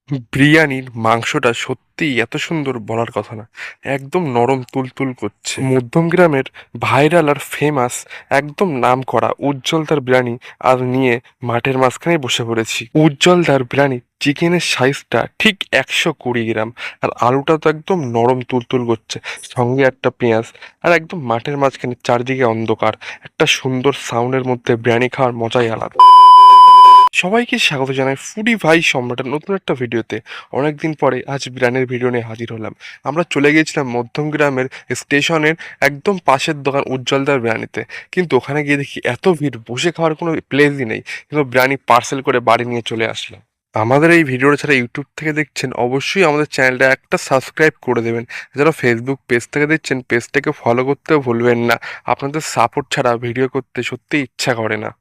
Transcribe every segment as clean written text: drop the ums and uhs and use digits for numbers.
বিরিয়ানির মাংসটা সত্যিই এত সুন্দর বলার কথা না। একদম নরম তুলতুল করছে। মধ্যম গ্রামের ভাইরাল আর ফেমাস একদম নামকরা উজ্জ্বলদার বিরিয়ানি আর নিয়ে মাঠের মাঝখানেই বসে পড়েছি। উজ্জ্বলদার বিরিয়ানি চিকেনের সাইজটা ঠিক 120 গ্রাম, আর আলুটা তো একদম নরম তুলতুল করছে, সঙ্গে একটা পেঁয়াজ, আর একদম মাঠের মাঝখানে চারদিকে অন্ধকার। একটা সুন্দর সাউন্ডের মধ্যে বিরিয়ানি খাওয়ার মজাই আলাদা। সবাইকে স্বাগত জানাই ফুডি ভাই সম্রাটের নতুন একটা ভিডিওতে। অনেকদিন পরে আজ বিরিয়ানির ভিডিও নিয়ে হাজির হলাম। আমরা চলে গিয়েছিলাম মধ্যম গ্রামের স্টেশনের একদম পাশের দোকান উজ্জ্বলদার বিরিয়ানিতে। কিন্তু ওখানে গিয়ে দেখি এত ভিড়, বসে খাওয়ার কোনো প্লেসই নেই, কিন্তু বিরিয়ানি পার্সেল করে বাড়ি নিয়ে চলে আসলাম। আমাদের এই ভিডিওটা ছাড়া ইউটিউব থেকে দেখছেন, অবশ্যই আমাদের চ্যানেলটা একটা সাবস্ক্রাইব করে দেবেন। যারা ফেসবুক পেজ থেকে দেখছেন, পেজটাকে ফলো করতেও ভুলবেন না। আপনাদের সাপোর্ট ছাড়া ভিডিও করতে সত্যিই ইচ্ছা করে না।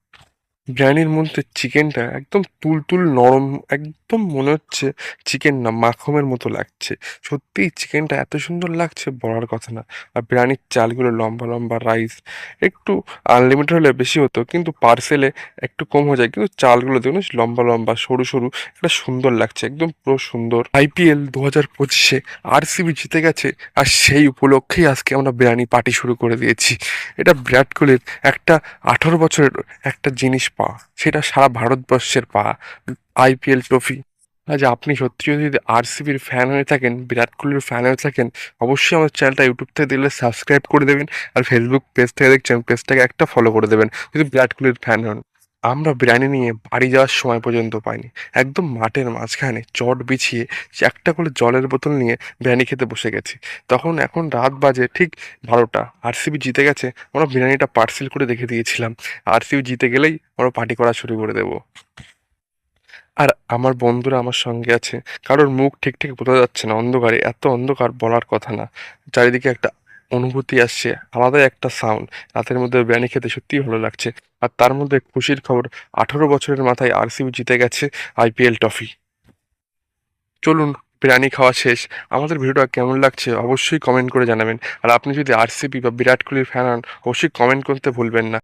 বিরিয়ানির মধ্যে চিকেনটা একদম তুলতুল নরম, একদম মনে হচ্ছে চিকেন না, মাখনের মতো লাগছে। সত্যিই চিকেনটা এত সুন্দর লাগছে বলার কথা না। আর বিরিয়ানির চালগুলো লম্বা লম্বা, রাইস একটু আনলিমিটেড হলে বেশি হতো, কিন্তু পার্সেলে একটু কম হয়ে যায়। কিন্তু চালগুলো দেখুন লম্বা লম্বা, সরু সরু, একটা সুন্দর লাগছে, একদম পুরো সুন্দর। আইপিএল 2025-এ আরসিবি জিতে গেছে, আর সেই উপলক্ষেই আজকে আমরা বিরিয়ানি পার্টি শুরু করে দিয়েছি। এটা বিরাট কোহলির একটা 18 বছরের একটা জিনিস পাওয়া, সেটা সারা ভারতবর্ষের পাওয়া, আইপিএল ট্রফি। আজ আপনি সত্যি যদি আরসিবির ফ্যান হয়ে থাকেন, বিরাট কোহলির ফ্যান হয়ে থাকেন, অবশ্যই আমার চ্যানেলটা ইউটিউব থেকে দিলে সাবস্ক্রাইব করে দেবেন। আর ফেসবুক পেজ থেকে দেখছেন, পেজটাকে একটা ফলো করে দেবেন যদি বিরাট কোহলির ফ্যান হন। আমরা বিরিয়ানি নিয়ে বাড়ি যাওয়ার সময় পর্যন্ত পাইনি। একদম মাঠের মাঝখানে চট বিছিয়ে একটা করে জলের বোতল নিয়ে বিরিয়ানি খেতে বসে গেছি। এখন রাত বাজে ঠিক 12টা। আরসিবি জিতে গেছে, আমরা বিরিয়ানিটা পার্সেল করে রেখে দিয়েছিলাম। আরসিবি জিতে গেলেই আমরা পার্টি করা শুরু করে দেবো। আর আমার বন্ধুরা আমার সঙ্গে আছে, কারোর মুখ ঠিক ঠিক বোঝা যাচ্ছে না, অন্ধকারে, এত অন্ধকার বলার কথা না। চারিদিকে একটা অনুভূতি আসছে, আলাদাই একটা সাউন্ড। রাতের মধ্যে বিরিয়ানি খেতে সত্যিই ভালো লাগছে। আর তার মধ্যে খুশির খবর, 18 বছরের মাথায় আরসিবি জিতে গেছে আইপিএল ট্রফি। চলুন, বিরিয়ানি খাওয়া শেষ। আমাদের ভিডিওটা কেমন লাগছে অবশ্যই কমেন্ট করে জানাবেন। আর আপনি যদি আরসিবি বা বিরাট কোহলির ফ্যান হন, অবশ্যই কমেন্ট করতে ভুলবেন না।